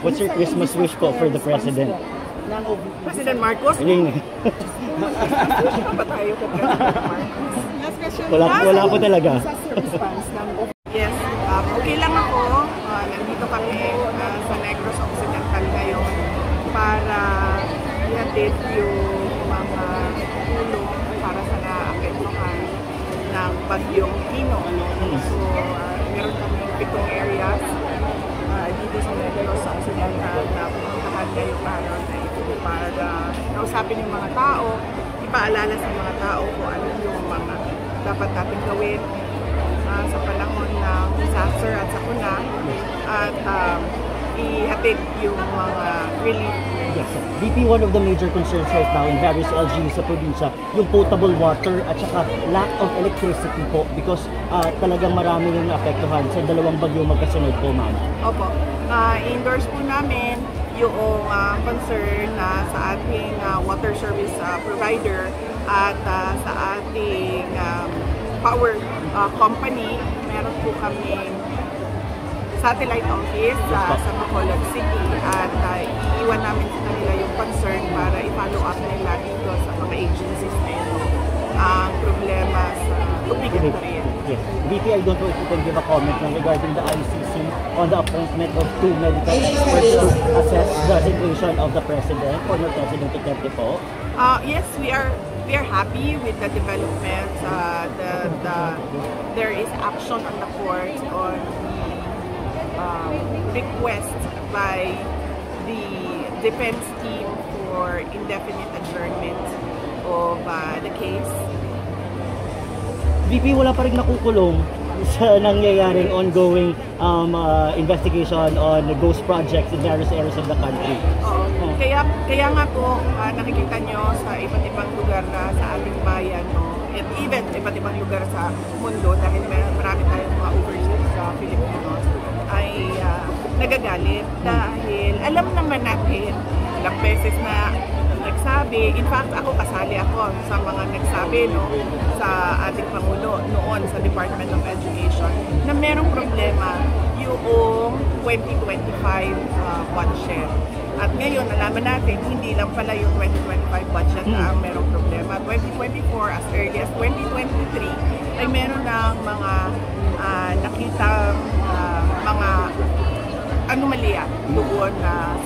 What's your Christmas wish po for the President? President Marcos? Hiling. Ba tayo kay President Marcos? Wala po talaga. Yes, okay lang ako. Nandito kami sa Negros Occidental ngayon para ihatid yung mga tulong para sa naapektuhan ng bagyong Kino. So, meron kami 7 areas dito sa Negros Occidental na pumuntahan ngayong araw na ito para kausapin yung mga tao, ipaalala sa mga tao kung ano yung mga dapat natin gawin sa panahon ng disaster at sakuna at ihatid yung mga relief. Yes, VP, one of the major concerns right now in various LGUs sa probinsya, yung potable water at saka lack of electricity po because talagang marami yung naapektuhan sa dalawang bagyo magkasunod po, ma'am. Opo. I-endorse po namin yung concern sa ating water service provider at sa ating power company. Meron po kaming satellite office sa Bacolod City at iiwan namin sa kanila yung concern para i-follow up nila dito sa mga agencies na ito ang problema sa tubig at kuryente. Yes. VP, I don't know if you can give a comment regarding the ICC on the appointment of 2 medical experts to assess the situation of the President, former President Duterte po. Yes, we are happy with the developments. There is action on the court on the request by the defense team for indefinite adjournment of the case. VP, wala pa rin nakukulong sa nangyayaring ongoing investigation on ghost projects in various areas of the country. Oo. Kaya nga po, nakikita nyo sa iba't ibang lugar na sa ating bayan, no? At even iba't ibang lugar sa mundo dahil marami tayong mga overseas Filipinos ay nagagalit dahil alam naman natin ilang beses na nagsabi, in fact ako kasali ako sa mga nagsabi sa ating Pangulo noon sa Department of Education na merong problema yung 2025 budget. At ngayon, nalaman natin, hindi lang pala yung 2025 budget na ang merong problema. 2024, as early as 2023, ay meron ng mga nakitang mga anomalya doon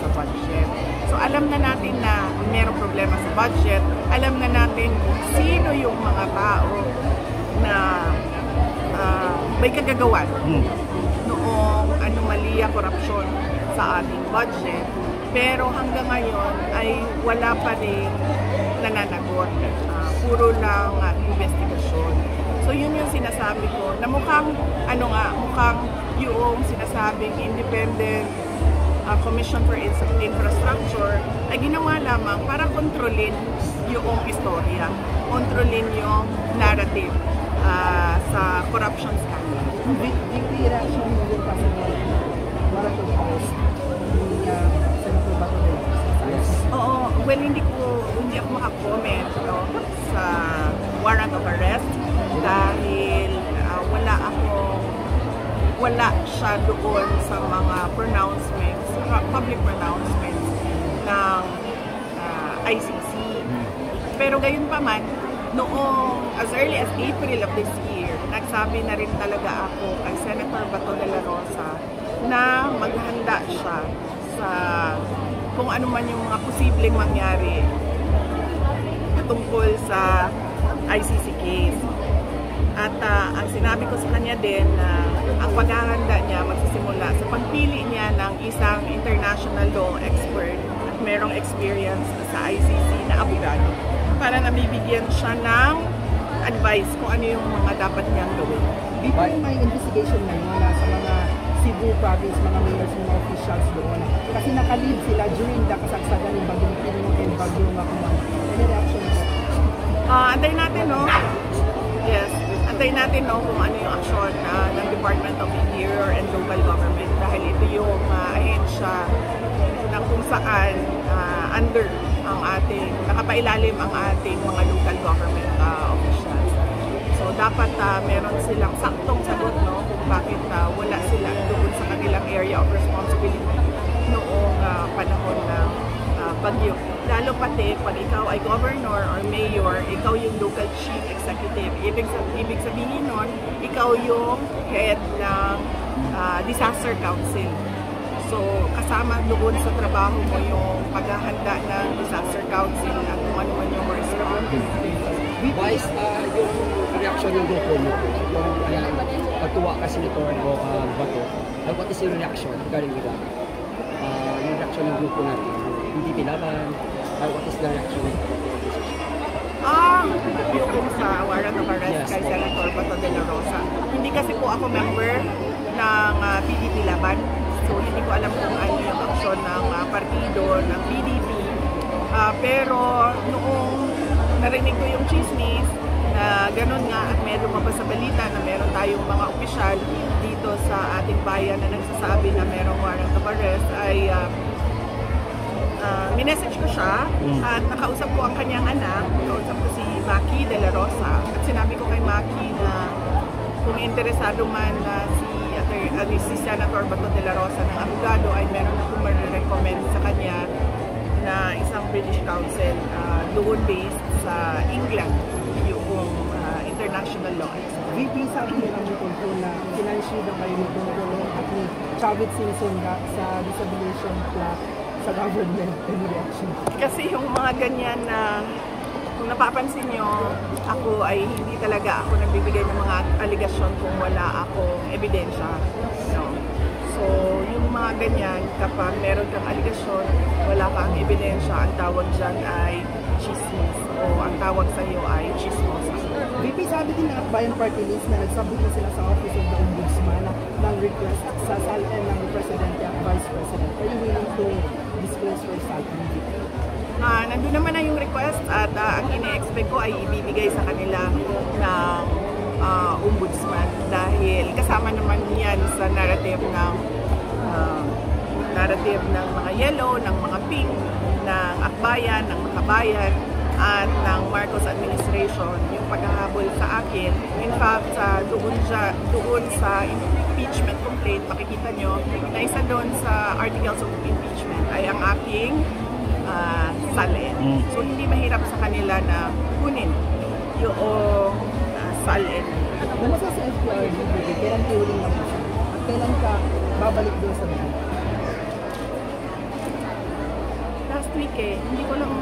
sa budget. So alam na natin na merong problema sa budget, alam na natin kung sino yung mga tao na may kagagawan noong anomalya, korupsyon sa ating budget. Pero hanggang ngayon ay wala pa rin nananagot. Puro lang investigasyon. So yun yung sinasabi ko na mukhang yung sinasabing independent Commission for Infrastructure ay ginawa lamang para kontrolin yung istorya, kontrolin yung narrative sa corruption scandal. Yung reaction mo yung kasi marathon post Senator Bato de la Rosa? Oo, well hindi ako makakomment sa warrant of arrest dahil wala siya doon sa mga pronouncements, public pronouncements ng ICC. Pero gayon pa man, noong as early as April of this year, nagsabi na rin talaga ako kay Senator Bato de la Rosa na maghanda siya sa kung ano man yung mga posibleng mangyari tungkol sa ICC case. At ang sinabi ko sa kanya din na ang paghahanda niya magsisimula sa pagpili niya ng isang international law expert at merong experience sa ICC na abogado para nabibigyan siya ng advice kung ano yung mga dapat niyang gawin. Di ba may investigation na yun sa mga Cebu province, mga mayors, mga officials doon? Kasi nakalib sila during the kasagsagan ng Bagyong Kino and Bagyong Makuman. Any reaction po? Antayin natin, no? Yes. Antayin natin, no, kung ano yung aksyon ng Department of Interior and Local Government dahil ito yung ahensya na kung saan under ang ating, nakapailalim ang ating mga local government officials. So dapat meron silang saktong sagot, no, kung bakit wala sila doon sa kanilang area of responsibility noong bagyo. Lalo pati pag ikaw ay governor or mayor, ikaw yung local chief executive. Ibig sabihin nun, ikaw yung head ng disaster council. So, kasama doon sa trabaho mo yung paghahanda ng disaster council at kung ano man yung responsibilities. Vice, yung reaction ng grupo mo, yung pagtuwa kasi nito Bato, what is your reaction regarding with that? Yung reaction ng grupo natin, hindi pinaban, what is the reaction ng yung sa warrant of arrest kay Senator Bato de la Rosa. Hindi kasi po ako member ng PDP Laban. So, hindi ko alam kung ano yung aksyon ng partido, ng PDP. Pero noong narinig ko yung chismis na gano'n nga at may lumabas sa balita na meron tayong mga opisyal dito sa ating bayan na nagsasabi na merong warrant of arrest, ay minessage ko siya at nakausap ko ang kanyang anak, nakausap ko si Maki de la Rosa at sinabi ko kay Maki na kung interesado man si Senator Bato de la Rosa ng abogado ay meron na kung ma-recommend sa kanya na isang British Council doon based sa England yung international law. VP, sabi nila po na financial na kayo nito at ni Chavit Simpson sa disabilitation plaque sa government and reaction. Kasi yung mga ganyan na kung napapansin nyo, ako ay hindi talaga ako nagbibigay ng mga aligasyon kung wala akong ebidensya. No. So, yung mga ganyan, kapag meron kang aligasyon, wala kang ebidensya, ang tawag dyan ay chismis o ang tawag sa iyo ay chismosa. VP, sabi din ng Akbayan Party List na nagsabot na sila sa Office of the Ombudsman ng request sa SALN ng Presidente at Vice President. Are you willing to disclose your SALN? Nandun naman na yung request at ang ine-expect ko ay ibibigay sa kanila ng ombudsman dahil kasama naman yan sa narrative ng mga yellow, ng mga pink, ng akbayan, ng makabayan at ng Marcos administration yung paghahabol sa akin. In fact, doon sa impeachment complaint, makikita nyo na isa doon sa articles of impeachment ay ang aking SALN. So, hindi mahirap sa kanila na kunin yung SALN. Ano sa FPRD, kailan turing na po siya? At kailan ka babalik doon sa mga? Last week hindi ko lang,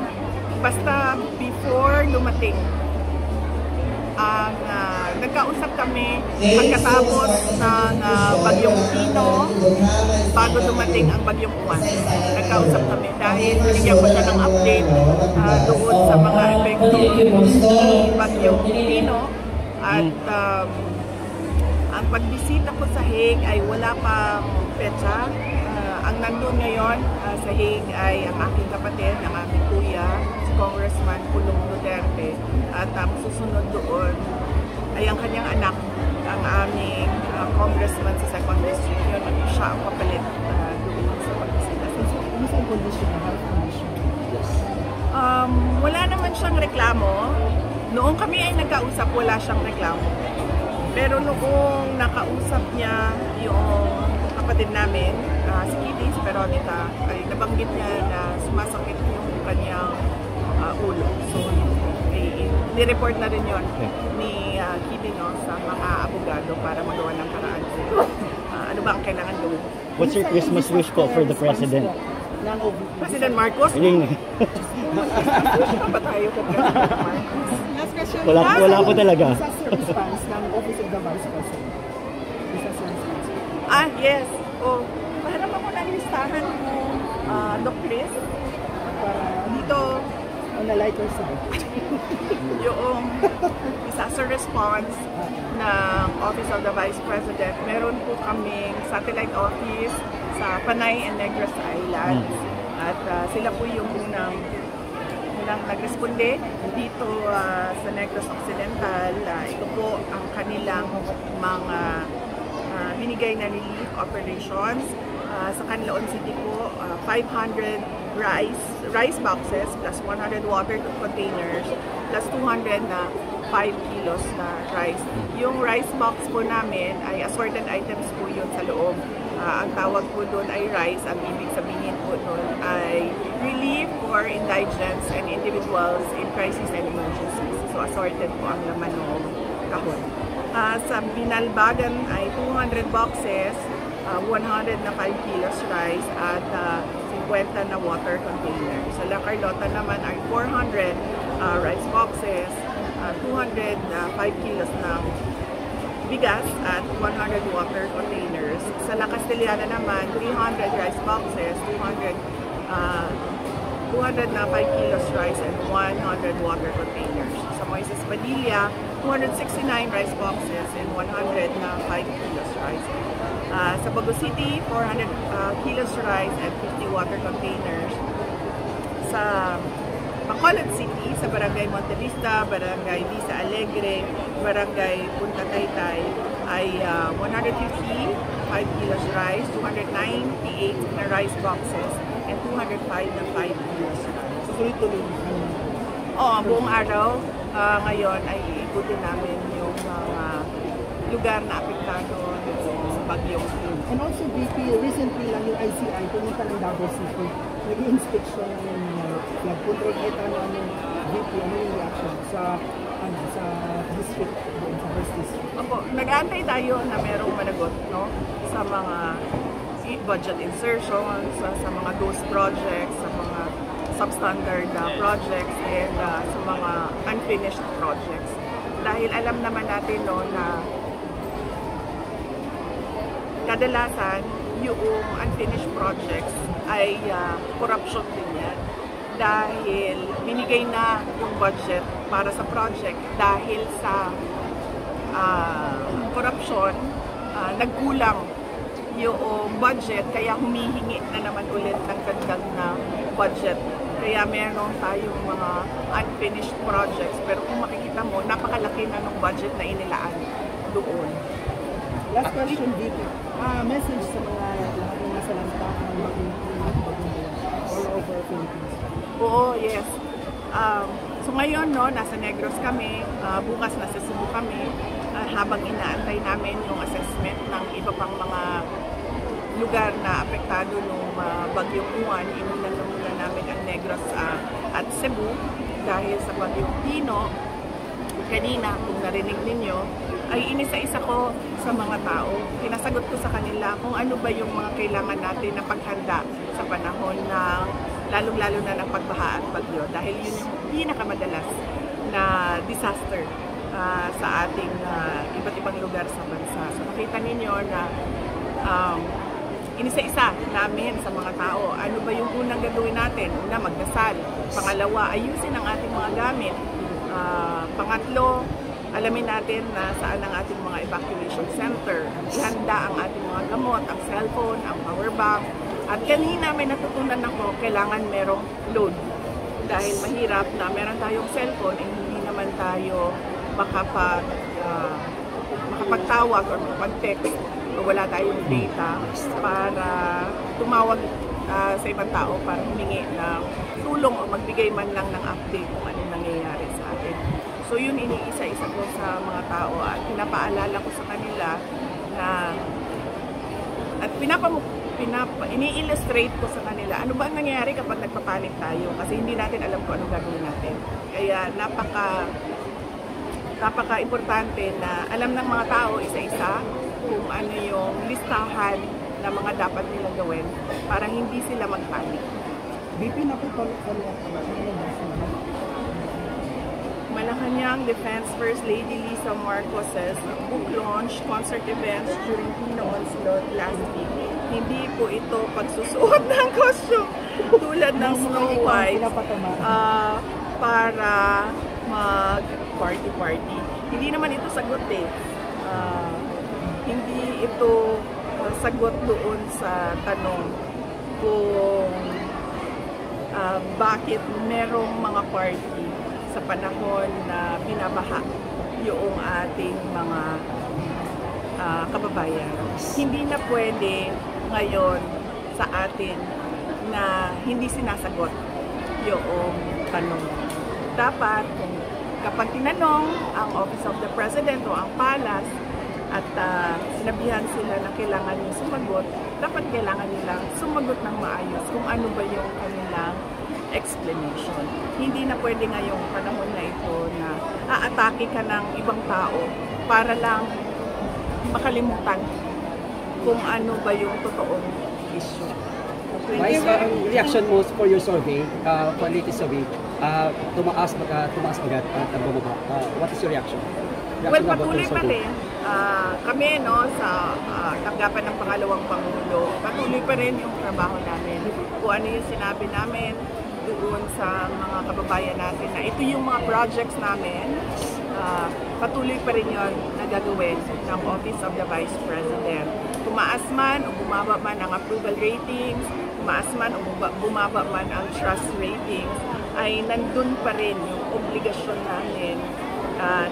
basta before lumating ang nagkausap kami pagkatapos ng Bagyong Tino, bago dumating ang Bagyong Juan. Nagkausap kami dahil binigyan ko siya ng update doon sa mga epekto ng Bagyong Tino at ang pagbisita ko sa Hague ay wala pang petsa. Ang nandun ngayon sa Hague ay ang aking kapatid, ang aming kuya, si Congressman Pulong Duterte. At ang susunod doon ay ang kanyang anak, ang aming congressman sa 2nd District. Yun, siya ang kapalit doon sa pagbisita. Ano sa condition, health condition? Yes. Wala naman siyang reklamo. Noong kami ay nagkausap, wala siyang reklamo. Pero noong nakausap niya yung kapatid namin, si Kitty, si Veronica, ay nabanggit niya na sumasakit yung kanyang ulo. So, ni-report na rin yun ni Kitty sa mga abogado para magawa ng paraan. Ano ba ang kailangan gawin? What's your Christmas wish po for the President? President Marcos? Yun. Pa tayo kay President Marcos? Last question. Wala po talaga. Disaster response ng Office of the Vice President. Disaster response. Yes. Paharap ako ng listahan mo, Doc Chris. Para Dito, on a lighter side. yung disaster response ng Office of the Vice President. Meron po kaming satellite office sa Panay and Negros Islands. At sila po yung unang nagresponde dito sa Negros Occidental. Ito po ang kanilang mga binigay na relief operations. Sa Canlaon City po, 500 rice boxes plus 100 water containers plus 200 na 5 kilos na rice. Yung rice box po namin ay assorted items po yun sa loob. Ang tawag po doon ay rice. Ang ibig sabihin po doon ay relief for for indigents and individuals in crisis and emergencies. So assorted po ang laman ng kahon. Sa binalbagan ay 200 boxes, 100 na 5 kilos rice at 50 na water container. Sa La Carlota naman ay 400 rice boxes, 200 na 5 kilos ng bigas at 100 water containers. Sa La Castellana naman, 300 rice boxes, 200 na 5 kilos rice and 100 water containers. Sa Moises Padilla, 269 rice boxes and 100 na 5 kilos rice. Sa Bago City, 400 kilos rice and 50 water containers. Sa Bacolod City, sa Barangay Montevista, Barangay Vista Alegre, Barangay Punta Taytay ay 150 5 kilos rice, 298 na rice boxes, and 205 na 5 kilos rice. Tuloy-tuloy. Buong araw ngayon ay iikutin namin yung mga lugar na apektado sa bagyong. And also, VP, recently lang yung ICI, pumunta ng Davao City. Nag-inspection ng flood control. Ito ano VP, ano yung reaction sa district, sa First District? Opo, nag-aantay tayo na merong managot, no, sa mga budget insertions, sa mga ghost projects, sa mga substandard projects, and sa mga unfinished projects. Dahil alam naman natin, no, na kadalasan yung unfinished projects ay corruption din yan. Dahil binigay na yung budget para sa project dahil sa corruption, nagkulang yung budget, kaya humihingi na naman ulit ng dagdag na budget. Kaya meron tayong mga unfinished projects, pero kung makikita mo, napakalaki na ng budget na inilaan doon. Last question, VP. Message sa mga lahat ng nasa lantakan ng bagong all over Philippines. Oo, yes. So ngayon, no, nasa Negros kami, bukas nasa Cebu kami, habang inaantay namin yung assessment ng iba pang mga lugar na apektado ng bagyong Uwan. Inulan na muna namin ang Negros at Cebu dahil sa bagyong Pino. Kanina, kung narinig ninyo, ay inisa-isa ko sa mga tao. Pinasagot ko sa kanila kung ano ba yung mga kailangan natin na paghanda sa panahon ng lalong-lalo na ng pagbaha at bagyo. Dahil yun yung pinakamadalas na disaster sa ating iba't ibang lugar sa bansa. So makita ninyo na inisa-isa namin sa mga tao. Ano ba yung unang gagawin natin? Una, magdasal. Pangalawa, ayusin ang ating mga gamit. Pangatlo, alamin natin na saan ang ating mga evacuation center. Ihanda ang ating mga gamot, ang cellphone, ang power bank. At kanina may natutunan ako, kailangan merong load. Dahil mahirap na meron tayong cellphone, hindi naman tayo makapagtawag o makapag-text o wala tayong data para tumawag sa ibang tao para humingi ng tulong o magbigay man lang ng update kung ano nangyayari sa atin. So yun, iniisa-isa ko sa mga tao at pinapaalala ko sa kanila na at ini-illustrate ko sa kanila ano ba ang nangyayari kapag nagpapanik tayo kasi hindi natin alam kung anong gagawin natin. Kaya napaka-importante na alam ng mga tao isa-isa kung ano yung listahan na mga dapat nilang gawin para hindi sila magpanik. VP, Malacanang Defense First Lady Lisa Marcos's book launch concert events during Pino Onslaught last week. Hindi po ito pagsusuot ng costume tulad ng Snow White para mag-party-party. Hindi naman ito sagot eh. Hindi ito sagot doon sa tanong kung bakit merong mga party sa panahon na binabaha yung ating mga kababayan. Hindi na pwede ngayon sa atin na hindi sinasagot yung tanong. Dapat kapag tinanong ang Office of the President o ang Palace at sinabihan sila na kailangan yung sumagot, dapat kailangan nilang sumagot ng maayos kung ano ba yung kanilang explanation. Hindi na pwede ngayong panahon na ito na aatake ka ng ibang tao para lang makalimutan kung ano ba yung totoong issue. Vice, ang reaction mo for your survey, for latest survey, tumaas agad at bumaba. What is your reaction? Well, patuloy pa rin. Kami sa tanggapan ng pangalawang Pangulo, patuloy pa rin yung trabaho namin. Kung ano yung sinabi namin doon sa mga kababayan natin na ito yung mga projects namin, patuloy pa rin yun na gagawin ng Office of the Vice President. Tumaas man o bumaba man ang approval ratings, tumaas man o bumaba man ang trust ratings, ay nandun pa rin yung obligasyon namin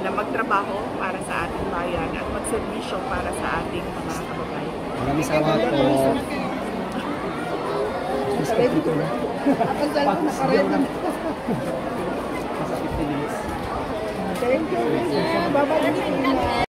na magtrabaho para sa ating bayan at magservisyo para sa ating mga kababayan. Maraming salamat po. Ang salamat nakaredy. Nasa 15 minutes. Thank you. Babalik na.